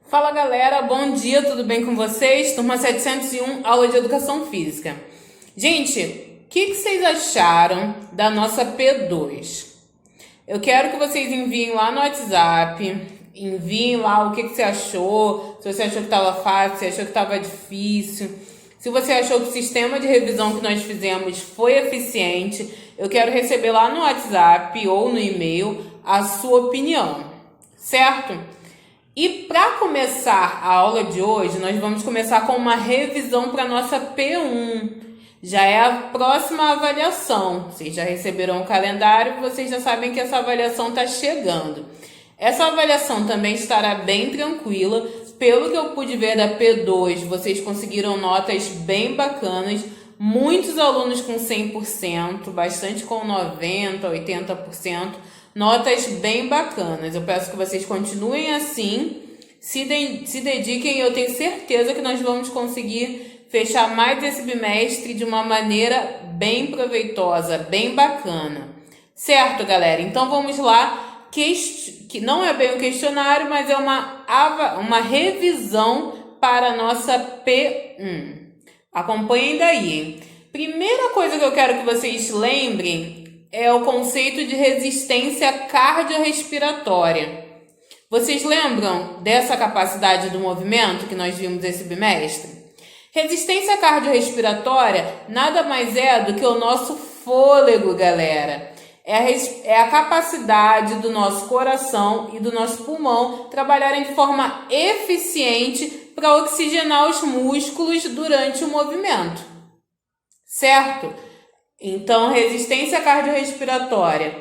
Fala galera, bom dia, tudo bem com vocês? Turma 701, aula de Educação Física. Gente, o que vocês acharam da nossa P2? Eu quero que vocês enviem lá no WhatsApp, enviem lá o que você achou, se você achou que estava fácil, se achou que estava difícil, se você achou que o sistema de revisão que nós fizemos foi eficiente. Eu quero receber lá no WhatsApp ou no e-mail a sua opinião, certo? E para começar a aula de hoje, nós vamos começar com uma revisão para a nossa P1. Já é a próxima avaliação. Vocês já receberam o calendário, vocês já sabem que essa avaliação está chegando. Essa avaliação também estará bem tranquila. Pelo que eu pude ver da P2, vocês conseguiram notas bem bacanas. Muitos alunos com 100%, bastante com 90%, 80%. Notas bem bacanas. Eu peço que vocês continuem assim, se dediquem. Eu tenho certeza que nós vamos conseguir fechar mais esse bimestre de uma maneira bem proveitosa, bem bacana. Certo, galera? Então vamos lá, que não é bem um questionário, mas é uma revisão para a nossa P1. Acompanhem daí, hein? Primeira coisa que eu quero que vocês lembrem é o conceito de resistência cardiorrespiratória. Vocês lembram dessa capacidade do movimento que nós vimos esse bimestre? Resistência cardiorrespiratória nada mais é do que o nosso fôlego, galera. É a capacidade do nosso coração e do nosso pulmão trabalharem de forma eficiente para oxigenar os músculos durante o movimento. Certo? Então, resistência cardiorrespiratória,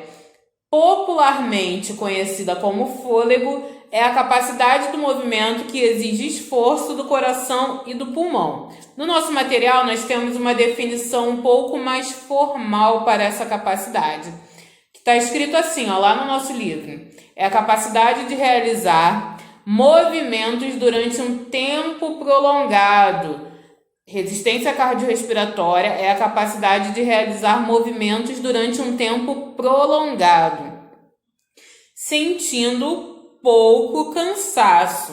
popularmente conhecida como fôlego, é a capacidade do movimento que exige esforço do coração e do pulmão. No nosso material, nós temos uma definição um pouco mais formal para essa capacidade, que está escrito assim, lá no nosso livro. É a capacidade de realizar movimentos durante um tempo prolongado. Resistência cardiorrespiratória é a capacidade de realizar movimentos durante um tempo prolongado, sentindo pouco cansaço.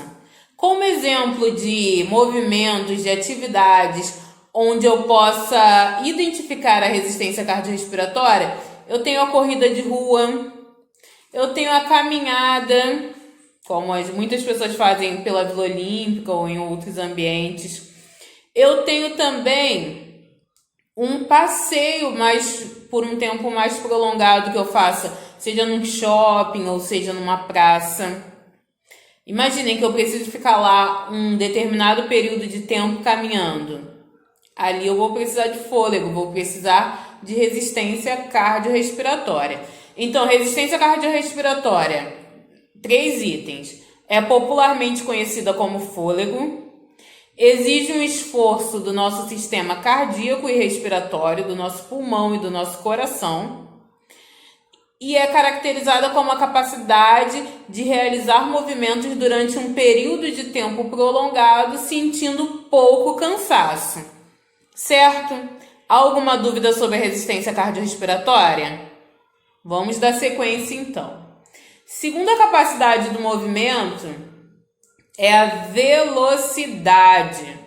Como exemplo de movimentos, de atividades onde eu possa identificar a resistência cardiorrespiratória, eu tenho a corrida de rua, eu tenho a caminhada, como muitas pessoas fazem pela Vila Olímpica ou em outros ambientes. Eu tenho também um passeio por um tempo mais prolongado que eu faça, seja num shopping ou seja numa praça. Imaginem que eu preciso ficar lá um determinado período de tempo caminhando. Ali eu vou precisar de fôlego, vou precisar de resistência cardiorrespiratória. Então, resistência cardiorrespiratória, 3 itens. É popularmente conhecida como fôlego. Exige um esforço do nosso sistema cardíaco e respiratório, do nosso pulmão e do nosso coração. E é caracterizada como a capacidade de realizar movimentos durante um período de tempo prolongado, sentindo pouco cansaço. Certo? Alguma dúvida sobre a resistência cardiorrespiratória? Vamos dar sequência então. Segunda capacidade do movimento é a velocidade.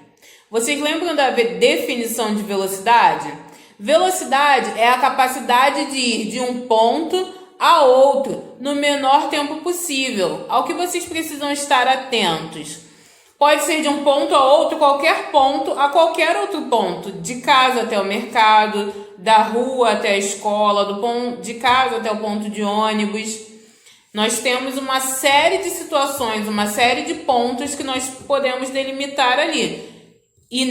Vocês lembram da definição de velocidade? Velocidade é a capacidade de ir de um ponto a outro no menor tempo possível. Ao que vocês precisam estar atentos. Pode ser de um ponto a outro, qualquer ponto, a qualquer outro ponto. De casa até o mercado, da rua até a escola, de casa até o ponto de ônibus. Nós temos uma série de situações, uma série de pontos que nós podemos delimitar ali. E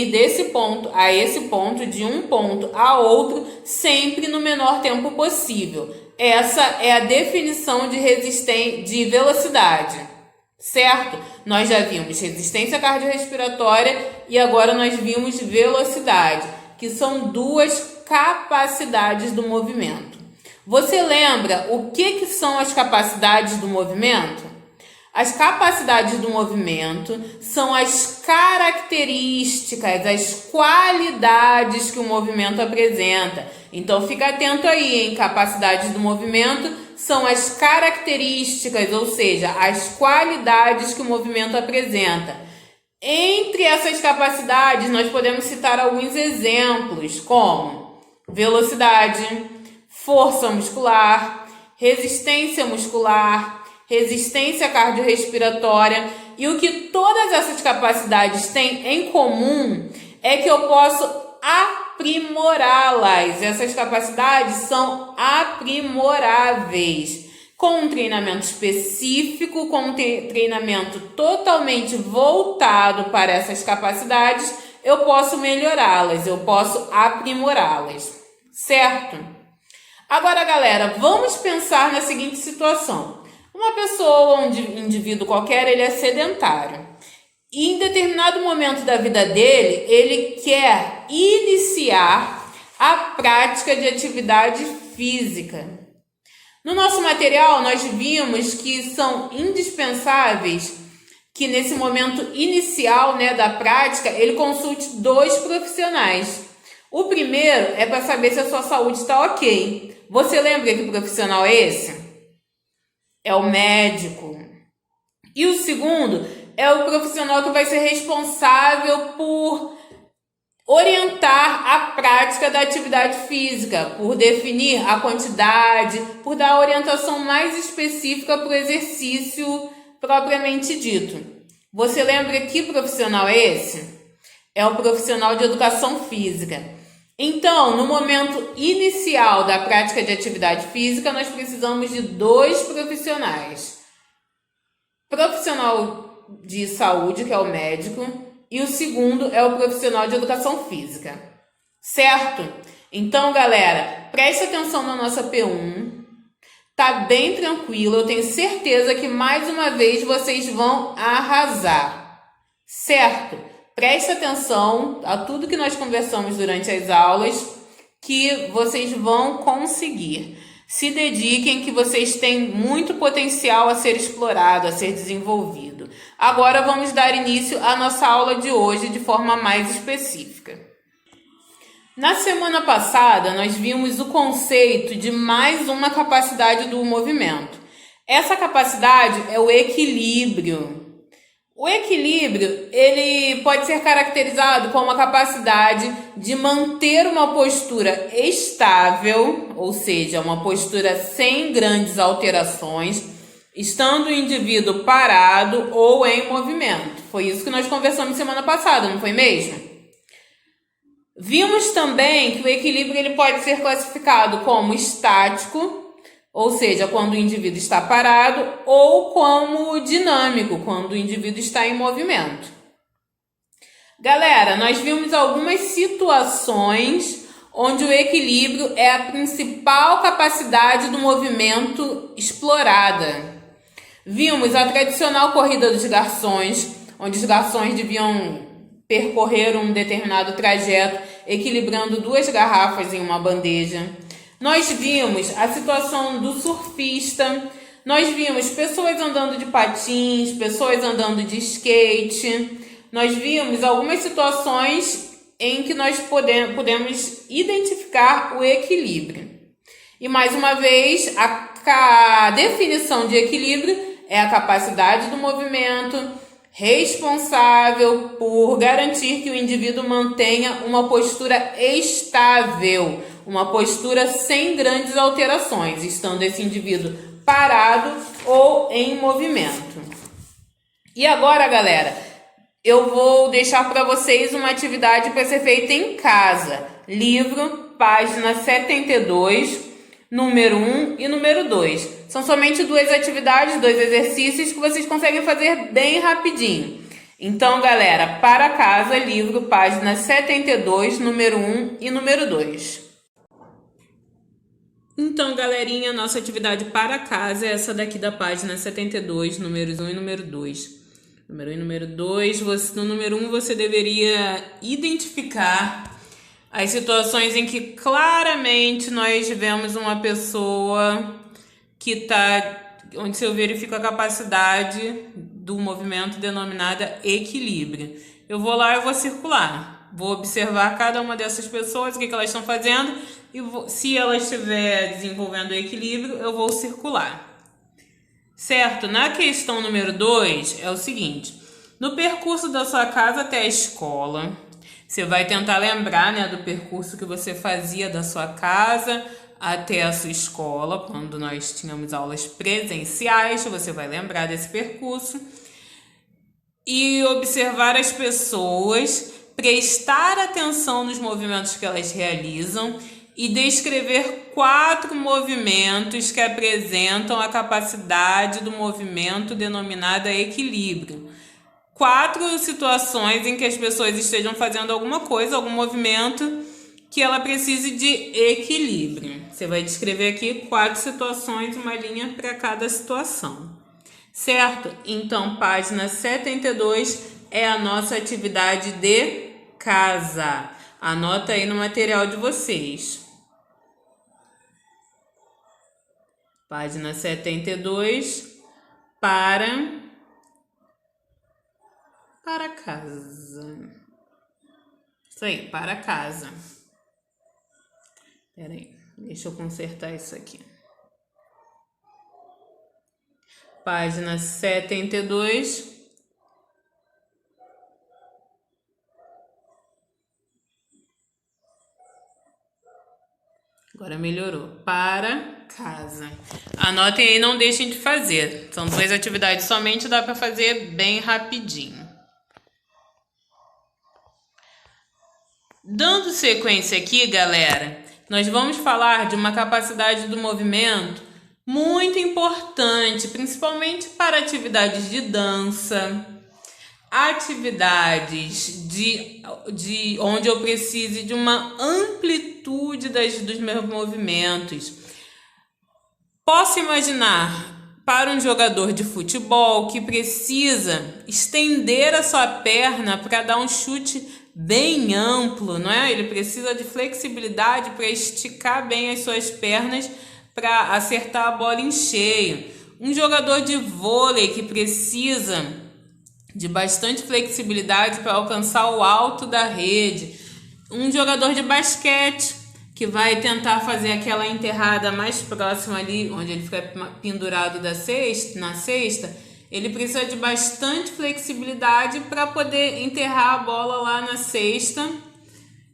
desse ponto a esse ponto, de um ponto a outro, sempre no menor tempo possível. Essa é a definição de velocidade, certo? Nós já vimos resistência cardiorrespiratória e agora nós vimos velocidade, que são 2 capacidades do movimento. Você lembra o que são as capacidades do movimento? As capacidades do movimento são as características, as qualidades que o movimento apresenta. Então, fica atento aí, hein? Capacidades do movimento são as características, ou seja, as qualidades que o movimento apresenta. Entre essas capacidades, nós podemos citar alguns exemplos, como velocidade, força muscular, resistência muscular, resistência cardiorrespiratória. E o que todas essas capacidades têm em comum é que eu posso aprimorá-las. Essas capacidades são aprimoráveis. Com um treinamento específico, com um treinamento totalmente voltado para essas capacidades, eu posso melhorá-las, eu posso aprimorá-las, certo? Agora, galera, vamos pensar na seguinte situação. Uma pessoa, um indivíduo qualquer, ele é sedentário. E em determinado momento da vida dele, ele quer iniciar a prática de atividade física. No nosso material, nós vimos que são indispensáveis que nesse momento inicial, da prática, ele consulte 2 profissionais. O primeiro é para saber se a sua saúde está ok. Você lembra que profissional é esse? É o médico. E o segundo é o profissional que vai ser responsável por orientar a prática da atividade física, por definir a quantidade, por dar a orientação mais específica para o exercício propriamente dito. Você lembra que profissional é esse? É o profissional de educação física. Então, no momento inicial da prática de atividade física, nós precisamos de 2 profissionais. Profissional de saúde, que é o médico, e o segundo é o profissional de educação física, certo? Então, galera, preste atenção na nossa P1, tá bem tranquilo, eu tenho certeza que mais uma vez vocês vão arrasar, certo? Preste atenção a tudo que nós conversamos durante as aulas, que vocês vão conseguir. Se dediquem, que vocês têm muito potencial a ser explorado, a ser desenvolvido. Agora vamos dar início à nossa aula de hoje de forma mais específica. Na semana passada, nós vimos o conceito de mais uma capacidade do movimento. Essa capacidade é o equilíbrio. O equilíbrio, ele pode ser caracterizado como a capacidade de manter uma postura estável, ou seja, uma postura sem grandes alterações, estando o indivíduo parado ou em movimento. Foi isso que nós conversamos semana passada, não foi mesmo? Vimos também que o equilíbrio ele pode ser classificado como estático, ou seja, quando o indivíduo está parado, ou como dinâmico, quando o indivíduo está em movimento. Galera, nós vimos algumas situações onde o equilíbrio é a principal capacidade do movimento explorada. Vimos a tradicional corrida dos garçons, onde os garçons deviam percorrer um determinado trajeto, equilibrando 2 garrafas em uma bandeja. Nós vimos a situação do surfista, nós vimos pessoas andando de patins, pessoas andando de skate. Nós vimos algumas situações em que nós podemos identificar o equilíbrio. E mais uma vez, a definição de equilíbrio é a capacidade do movimento responsável por garantir que o indivíduo mantenha uma postura estável, uma postura sem grandes alterações, estando esse indivíduo parado ou em movimento. E agora, galera, eu vou deixar para vocês uma atividade para ser feita em casa. Livro, página 72, número 1 e número 2. São somente 2 atividades, 2 exercícios que vocês conseguem fazer bem rapidinho. Então, galera, para casa, livro, página 72, número 1 e número 2. Então, galerinha, nossa atividade para casa é essa daqui da página 72, números 1 e número 2. Número 1 e número 2, no número 1 você deveria identificar as situações em que claramente nós vemos uma pessoa que está, onde se eu verifico a capacidade do movimento denominada equilíbrio. Eu vou lá e vou circular. Vou observar cada uma dessas pessoas, o que elas estão fazendo, e se ela estiver desenvolvendo o equilíbrio, eu vou circular. Certo? Na questão número 2 é o seguinte: no percurso da sua casa até a escola, você vai tentar lembrar, né, do percurso que você fazia da sua casa até a sua escola, quando nós tínhamos aulas presenciais, você vai lembrar desse percurso. E observar as pessoas, prestar atenção nos movimentos que elas realizam e descrever 4 movimentos que apresentam a capacidade do movimento denominada equilíbrio. 4 situações em que as pessoas estejam fazendo alguma coisa, algum movimento que ela precise de equilíbrio. Você vai descrever aqui 4 situações, uma linha para cada situação. Certo? Então, página 72 é a nossa atividade de casa. Anota aí no material de vocês. Página 72 para casa. Isso aí, para casa. Espera aí, deixa eu consertar isso aqui. Página 72. Agora melhorou. Para casa. Anotem aí, não deixem de fazer. São 2 atividades somente, dá para fazer bem rapidinho. Dando sequência aqui, galera, nós vamos falar de uma capacidade do movimento muito importante, principalmente para atividades de dança, atividades de onde eu precise de uma amplitude dos meus movimentos. Posso imaginar para um jogador de futebol que precisa estender a sua perna para dar um chute bem amplo, não é? Ele precisa de flexibilidade para esticar bem as suas pernas para acertar a bola em cheio. Um jogador de vôlei que precisa de bastante flexibilidade para alcançar o alto da rede. Um jogador de basquete que vai tentar fazer aquela enterrada mais próxima ali, onde ele fica pendurado na cesta, ele precisa de bastante flexibilidade para poder enterrar a bola lá na cesta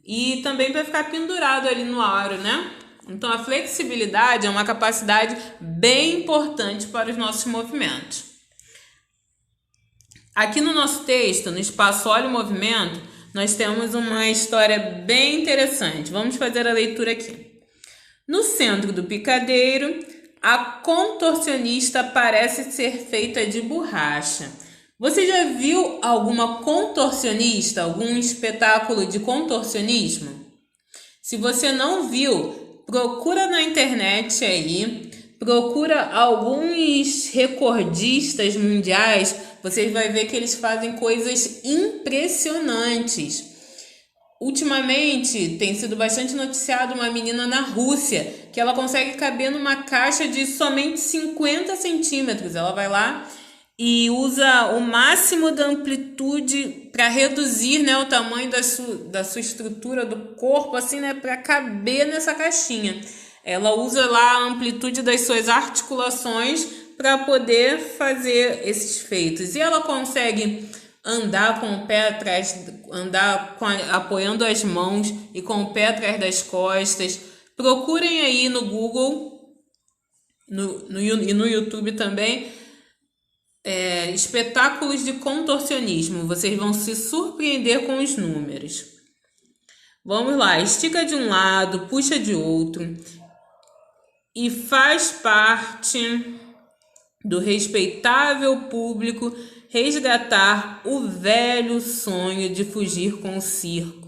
e também para ficar pendurado ali no aro, né? Então, a flexibilidade é uma capacidade bem importante para os nossos movimentos. Aqui no nosso texto, no espaço Olha o Movimento, nós temos uma história bem interessante. Vamos fazer a leitura aqui. No centro do picadeiro, a contorcionista parece ser feita de borracha. Você já viu alguma contorcionista, algum espetáculo de contorcionismo? Se você não viu, procura na internet aí, procura alguns recordistas mundiais, você vai ver que eles fazem coisas impressionantes. Ultimamente tem sido bastante noticiado uma menina na Rússia, que ela consegue caber numa caixa de somente 50 centímetros. Ela vai lá e usa o máximo da amplitude para reduzir, né, o tamanho da sua estrutura do corpo, assim, né, para caber nessa caixinha. Ela usa lá a amplitude das suas articulações para poder fazer esses feitos. E ela consegue andar com o pé atrás, apoiando as mãos e com o pé atrás das costas. Procurem aí no Google e no YouTube também, espetáculos de contorcionismo. Vocês vão se surpreender com os números. Vamos lá, estica de um lado, puxa de outro. E faz parte do respeitável público resgatar o velho sonho de fugir com o circo.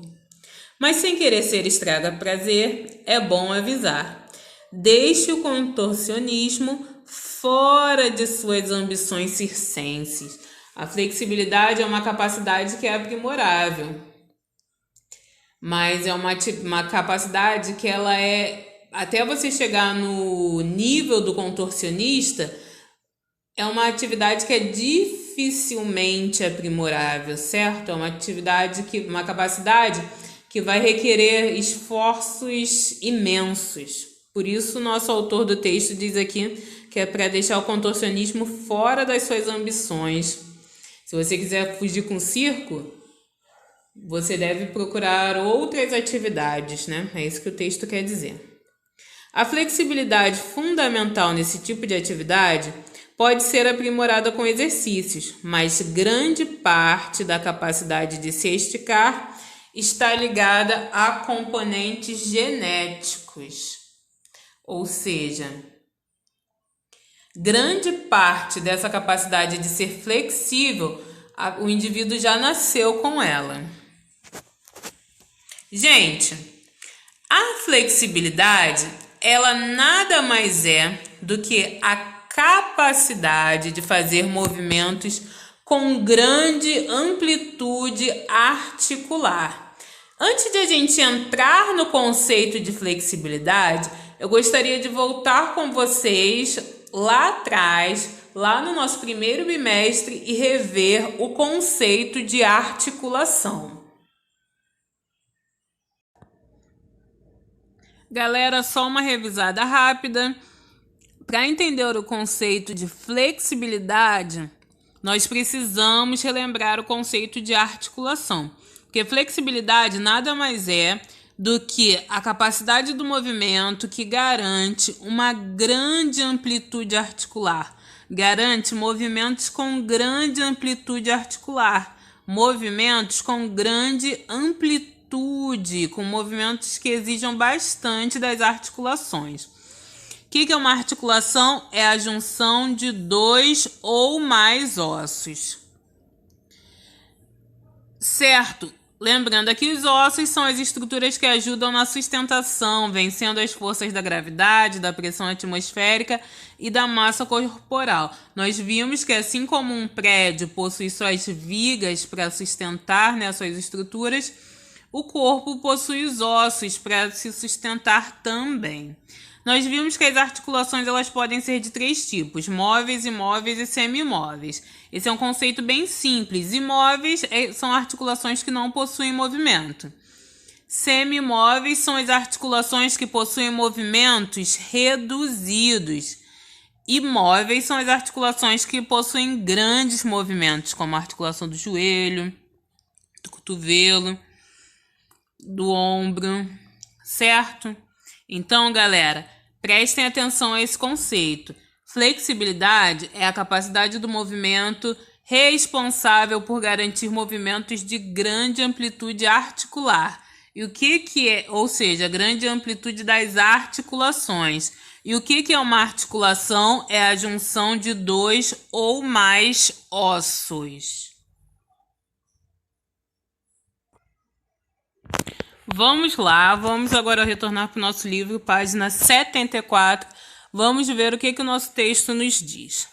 Mas sem querer ser estraga-prazer, é bom avisar. Deixe o contorcionismo fora de suas ambições circenses. A flexibilidade é uma capacidade que é aprimorável, mas é uma capacidade que ela até você chegar no nível do contorcionista, é uma atividade que é dificilmente aprimorável, certo? É uma capacidade que vai requerer esforços imensos. Por isso, o nosso autor do texto diz aqui que é para deixar o contorcionismo fora das suas ambições. Se você quiser fugir com o circo, você deve procurar outras atividades, né? É isso que o texto quer dizer. A flexibilidade fundamental nesse tipo de atividade pode ser aprimorada com exercícios, mas grande parte da capacidade de se esticar está ligada a componentes genéticos. Ou seja, grande parte dessa capacidade de ser flexível, o indivíduo já nasceu com ela. Gente, a flexibilidade, ela nada mais é do que a capacidade de fazer movimentos com grande amplitude articular. Antes de a gente entrar no conceito de flexibilidade, eu gostaria de voltar com vocês lá atrás, lá no nosso primeiro bimestre, e rever o conceito de articulação. Galera, só uma revisada rápida. Para entender o conceito de flexibilidade, nós precisamos relembrar o conceito de articulação. Porque flexibilidade nada mais é do que a capacidade do movimento que garante uma grande amplitude articular. Garante movimentos com grande amplitude articular. Movimentos com grande amplitude, com movimentos que exijam bastante das articulações. O que é uma articulação? É a junção de dois ou mais ossos. Certo? Lembrando que os ossos são as estruturas que ajudam na sustentação, vencendo as forças da gravidade, da pressão atmosférica e da massa corporal. Nós vimos que assim como um prédio possui suas vigas para sustentar, né, suas estruturas, o corpo possui os ossos para se sustentar também. Nós vimos que as articulações elas podem ser de três tipos: móveis, imóveis e semimóveis. Esse é um conceito bem simples. Imóveis são articulações que não possuem movimento. Semimóveis são as articulações que possuem movimentos reduzidos. Imóveis são as articulações que possuem grandes movimentos, como a articulação do joelho, do cotovelo, do ombro, certo? Então, galera, prestem atenção a esse conceito. Flexibilidade é a capacidade do movimento responsável por garantir movimentos de grande amplitude articular. E o que é, ou seja, grande amplitude das articulações. E o que é uma articulação? É a junção de dois ou mais ossos. Vamos lá, vamos agora retornar para o nosso livro, página 74. Vamos ver o que o nosso texto nos diz.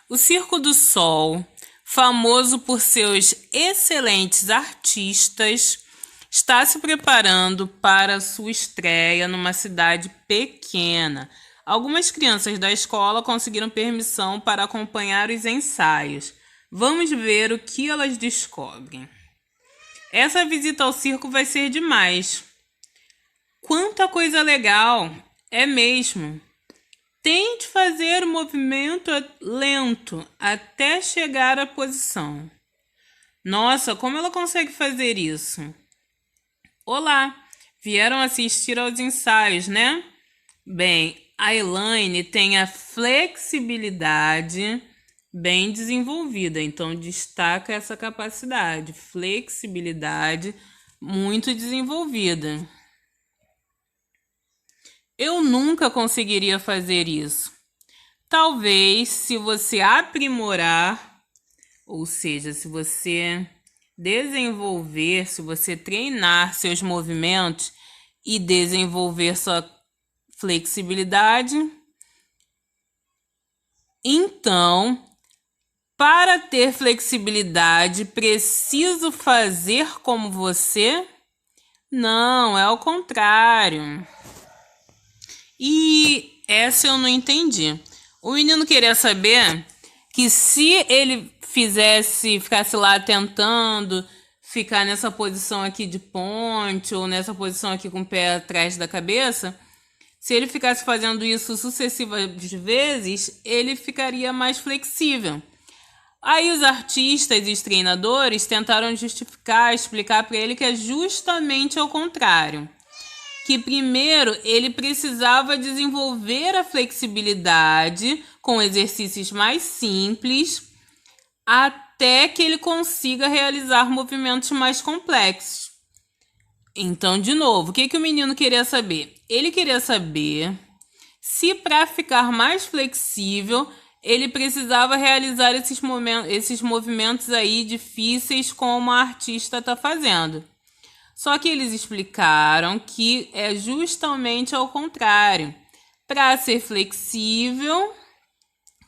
O Circo do Sol, famoso por seus excelentes artistas, está se preparando para sua estreia numa cidade pequena. Algumas crianças da escola conseguiram permissão para acompanhar os ensaios. Vamos ver o que elas descobrem. Essa visita ao circo vai ser demais. Quanta coisa legal! É mesmo. Tente fazer o movimento lento até chegar à posição. Nossa, como ela consegue fazer isso? Olá, vieram assistir aos ensaios, né? Bem, a Elaine tem a flexibilidade bem desenvolvida, então destaca essa capacidade, flexibilidade muito desenvolvida. Eu nunca conseguiria fazer isso. Talvez, se você aprimorar, ou seja, se você desenvolver, se você treinar seus movimentos e desenvolver sua flexibilidade, então, para ter flexibilidade, preciso fazer como você? Não, é o contrário. E essa eu não entendi. O menino queria saber que se ele ficasse lá tentando ficar nessa posição aqui de ponte ou nessa posição aqui com o pé atrás da cabeça, se ele ficasse fazendo isso sucessivas vezes, ele ficaria mais flexível. Aí os artistas e os treinadores tentaram justificar, explicar para ele que é justamente ao contrário. Que primeiro ele precisava desenvolver a flexibilidade com exercícios mais simples até que ele consiga realizar movimentos mais complexos. Então, de novo, o que o menino queria saber? Ele queria saber se para ficar mais flexível ele precisava realizar esses movimentos aí difíceis como a artista está fazendo. Só que eles explicaram que é justamente ao contrário. Para ser flexível,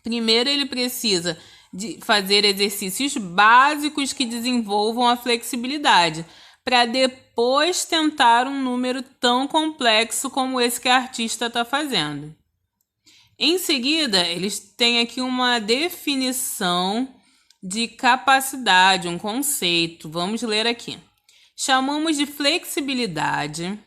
primeiro ele precisa de fazer exercícios básicos que desenvolvam a flexibilidade, para depois tentar um número tão complexo como esse que a artista está fazendo. Em seguida, eles têm aqui uma definição de capacidade, um conceito. Vamos ler aqui. Chamamos de flexibilidade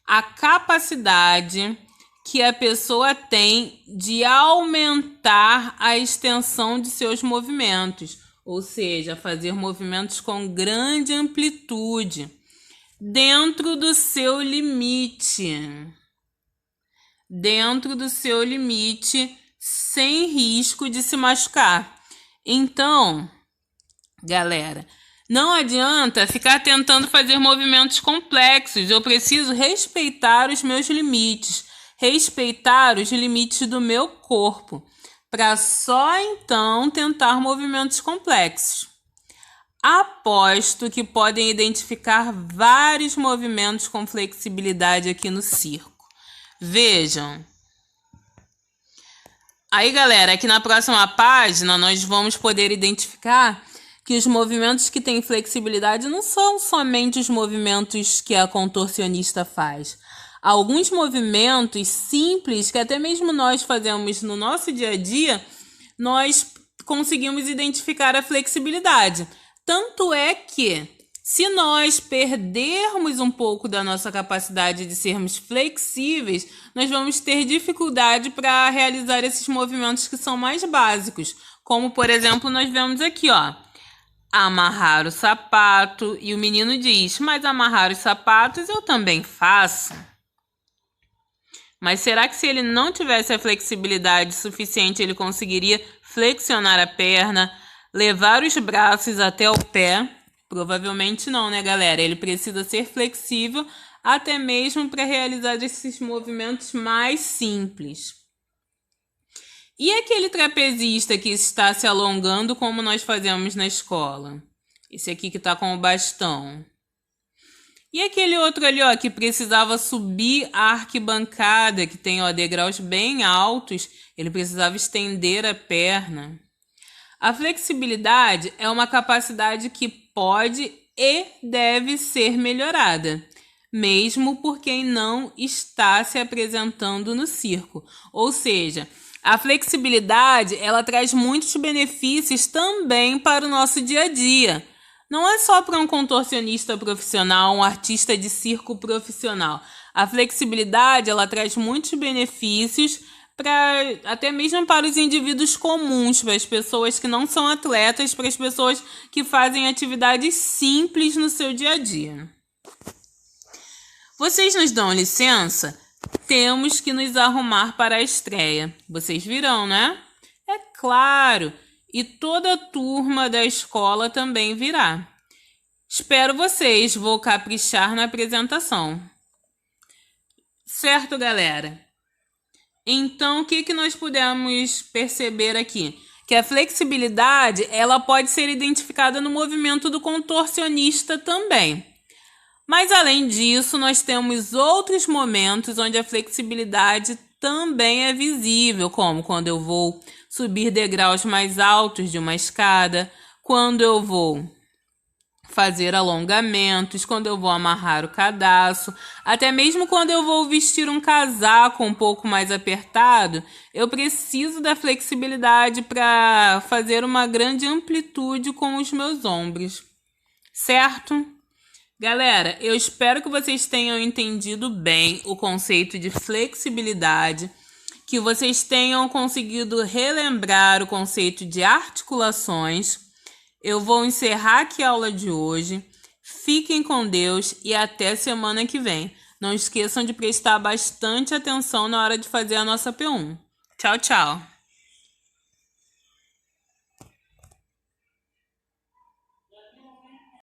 a capacidade que a pessoa tem de aumentar a extensão de seus movimentos, ou seja, fazer movimentos com grande amplitude, dentro do seu limite. Dentro do seu limite, sem risco de se machucar. Então, galera, não adianta ficar tentando fazer movimentos complexos. Eu preciso respeitar os meus limites, respeitar os limites do meu corpo, para só então tentar movimentos complexos. Aposto que podem identificar vários movimentos com flexibilidade aqui no circo. Vejam. Aí, galera, aqui na próxima página nós vamos poder identificar que os movimentos que têm flexibilidade não são somente os movimentos que a contorcionista faz. Alguns movimentos simples que até mesmo nós fazemos no nosso dia a dia, nós conseguimos identificar a flexibilidade. Tanto é que, se nós perdermos um pouco da nossa capacidade de sermos flexíveis, nós vamos ter dificuldade para realizar esses movimentos que são mais básicos. Como, por exemplo, nós vemos aqui, ó, amarrar o sapato. E o menino diz, mas amarrar os sapatos eu também faço. Mas será que se ele não tivesse a flexibilidade suficiente, ele conseguiria flexionar a perna, levar os braços até o pé? Provavelmente não, né, galera? Ele precisa ser flexível até mesmo para realizar esses movimentos mais simples. E aquele trapezista que está se alongando como nós fazemos na escola? Esse aqui que está com o bastão. E aquele outro ali, ó, que precisava subir a arquibancada, que tem, ó, degraus bem altos, ele precisava estender a perna. A flexibilidade é uma capacidade que pode e deve ser melhorada, mesmo por quem não está se apresentando no circo. Ou seja, a flexibilidade, ela traz muitos benefícios também para o nosso dia a dia. Não é só para um contorcionista profissional, um artista de circo profissional. A flexibilidade, ela traz muitos benefícios até mesmo para os indivíduos comuns, para as pessoas que não são atletas, para as pessoas que fazem atividades simples no seu dia a dia. Vocês nos dão licença? Temos que nos arrumar para a estreia. Vocês virão, né? É claro! E toda a turma da escola também virá. Espero vocês, vou caprichar na apresentação. Certo, galera? Então, o que nós podemos perceber aqui? Que a flexibilidade, ela pode ser identificada no movimento do contorcionista também. Mas, além disso, nós temos outros momentos onde a flexibilidade também é visível, como quando eu vou subir degraus mais altos de uma escada, quando eu vou fazer alongamentos, quando eu vou amarrar o cadarço, até mesmo quando eu vou vestir um casaco um pouco mais apertado, eu preciso da flexibilidade para fazer uma grande amplitude com os meus ombros. certo? Galera, eu espero que vocês tenham entendido bem o conceito de flexibilidade, que vocês tenham conseguido relembrar o conceito de articulações. Eu vou encerrar aqui a aula de hoje. Fiquem com Deus e até semana que vem. Não esqueçam de prestar bastante atenção na hora de fazer a nossa P1. Tchau, tchau!